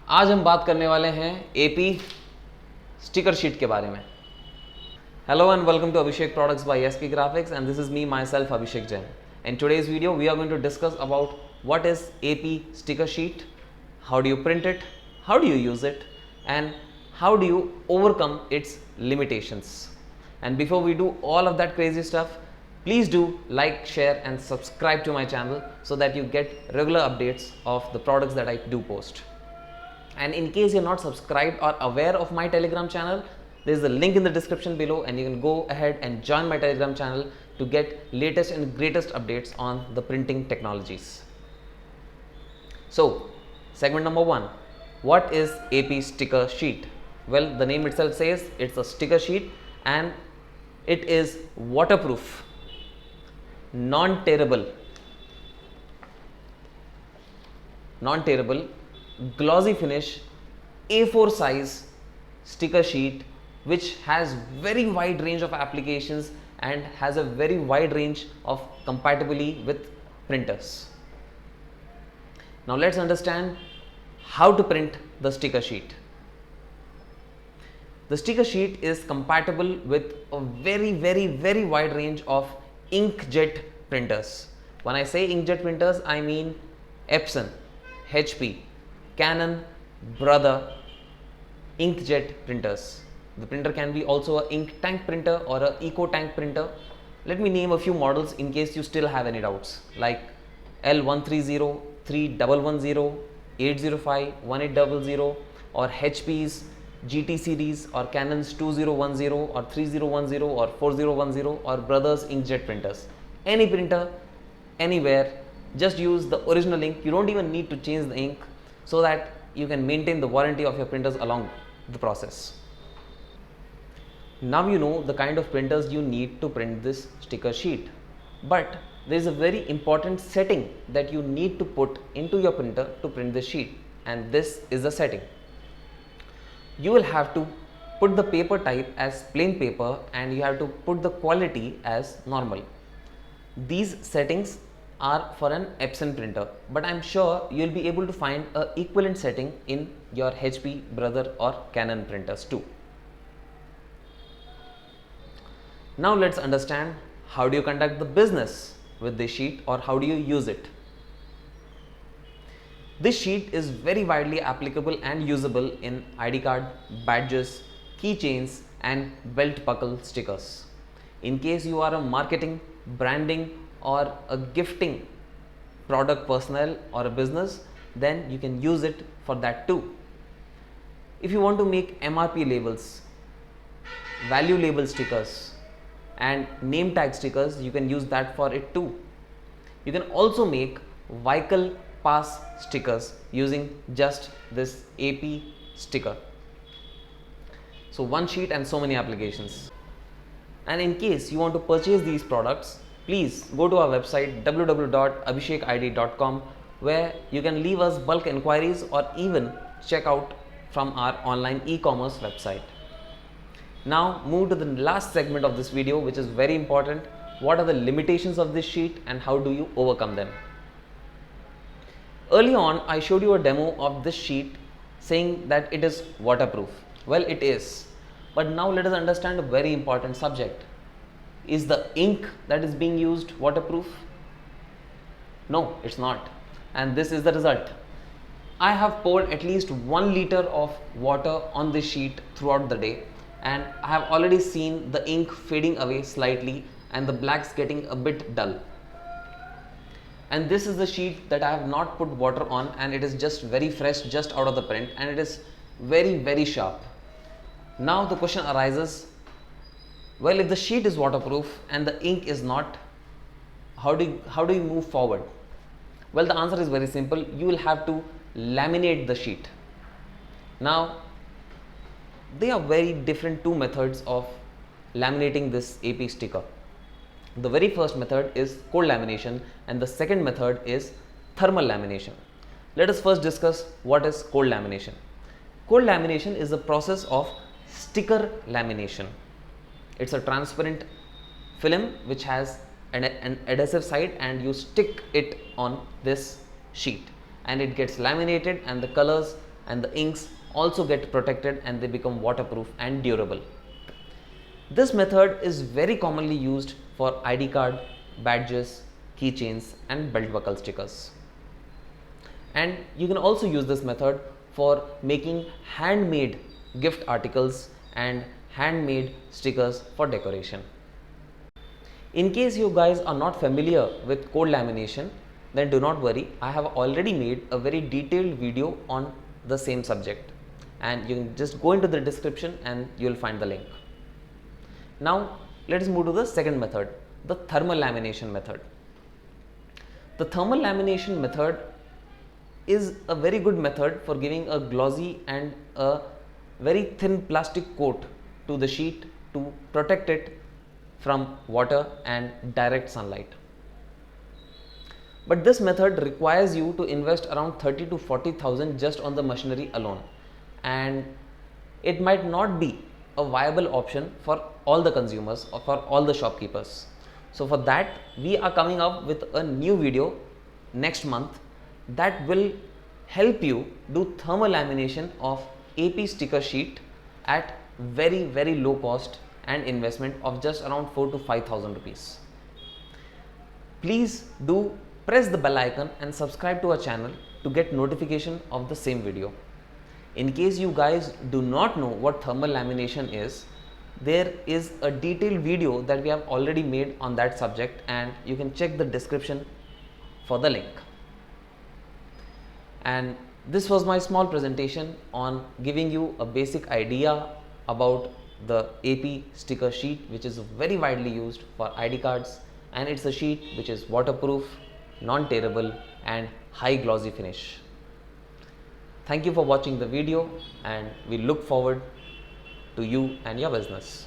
आज हम बात करने वाले हैं एपी स्टिकर शीट के बारे में। Hello and welcome to Abhishek Products by SP Graphics, and this is me myself Abhishek Jain. In today's video we are going to discuss about what is AP sticker sheet, how do you print it, how do you use it, and how do you overcome its limitations. And before we do all of that crazy stuff, please do like, share and subscribe to my channel so that you get regular updates of the products that I do post. And in case you're not subscribed or aware of my Telegram channel, there is a link in the description below and you can go ahead and join my Telegram channel to get latest and greatest updates on the printing technologies. So, segment number 1. What is AP sticker sheet? Well, the name itself says it's a sticker sheet and it is waterproof, non-tearable, glossy finish, A4 size sticker sheet which has very wide range of applications and has a very wide range of compatibility with printers. Now let's understand how to print the sticker sheet. The sticker sheet is compatible with a very wide range of inkjet printers. When I say inkjet printers, I mean Epson, HP, Canon, Brother, inkjet printers. The printer can be also a ink tank printer or a eco tank printer. Let me name a few models in case you still have any doubts, like L130, 3110, 805, 1800, or HP's GT series, or Canon's 2010 or 3010 or 4010, or Brothers inkjet printers. Any printer, anywhere, just use the original ink. You don't even need to change the ink so that you can maintain the warranty of your printers along the process. Now you know the kind of printers you need to print this sticker sheet, but there is a very important setting that you need to put into your printer to print this sheet, and this is the setting. You will have to put the paper type as plain paper and you have to put the quality as normal. These settings are for an Epson printer, but I am sure you will be able to find an equivalent setting in your HP, Brother or Canon printers too. Now let's understand how do you conduct the business with this sheet or how do you use it. This sheet is very widely applicable and usable in ID card, badges, keychains and belt buckle stickers. In case you are a marketing, branding or a gifting product personnel or a business, then you can use it for that too. If you want to make MRP labels, value label stickers and name tag stickers, you can use that for it too. You can also make vehicle pass stickers using just this AP sticker. So one sheet and so many applications. And in case you want to purchase these products, please go to our website www.abhishekid.com, where you can leave us bulk inquiries or even check out from our online e-commerce website. Now move to the last segment of this video, which is very important. What are the limitations of this sheet and how do you overcome them? Early on, I showed you a demo of this sheet saying that it is waterproof. Well, it is. But now let us understand a very important subject. Is the ink that is being used waterproof? No, it's not. And this is the result. I have poured at least 1 liter of water on this sheet throughout the day, and I have already seen the ink fading away slightly and the blacks getting a bit dull. And this is the sheet that I have not put water on, and it is just very fresh, just out of the print, and it is very sharp. Now the question arises, well, if the sheet is waterproof and the ink is not, how do you move forward? Well, the answer is very simple. You will have to laminate the sheet. Now there are very different two methods of laminating this AP sticker. The very first method is cold lamination and the second method is thermal lamination. Let us first discuss what is cold lamination. Cold lamination is the process of sticker lamination. It's a transparent film which has an adhesive side, and you stick it on this sheet and it gets laminated and the colors and the inks also get protected and they become waterproof and durable. This method is very commonly used for ID card, badges, keychains and belt buckle stickers. And you can also use this method for making handmade gift articles and handmade stickers for decoration. In case you guys are not familiar with code lamination, then do not worry, I have already made a very detailed video on the same subject, and you can just go into the description and you will find the link. Now let us move to the second method, the thermal lamination method. The thermal lamination method is a very good method for giving a glossy and a very thin plastic coat to the sheet to protect it from water and direct sunlight. But this method requires you to invest around 30 to 40,000 just on the machinery alone, and it might not be a viable option for all the consumers or for all the shopkeepers. So for that, we are coming up with a new video next month that will help you do thermal lamination of AP sticker sheet at very low cost and investment of just around 4 to 5,000 rupees. Please do press the bell icon and subscribe to our channel to get notification of the same video. In case you guys do not know what thermal lamination is, there is a detailed video that we have already made on that subject, and you can check the description for the link. And this was my small presentation on giving you a basic idea about the AP sticker sheet, which is very widely used for ID cards, and it's a sheet which is waterproof, non-tearable and high glossy finish. Thank you for watching the video, and we look forward to you and your business.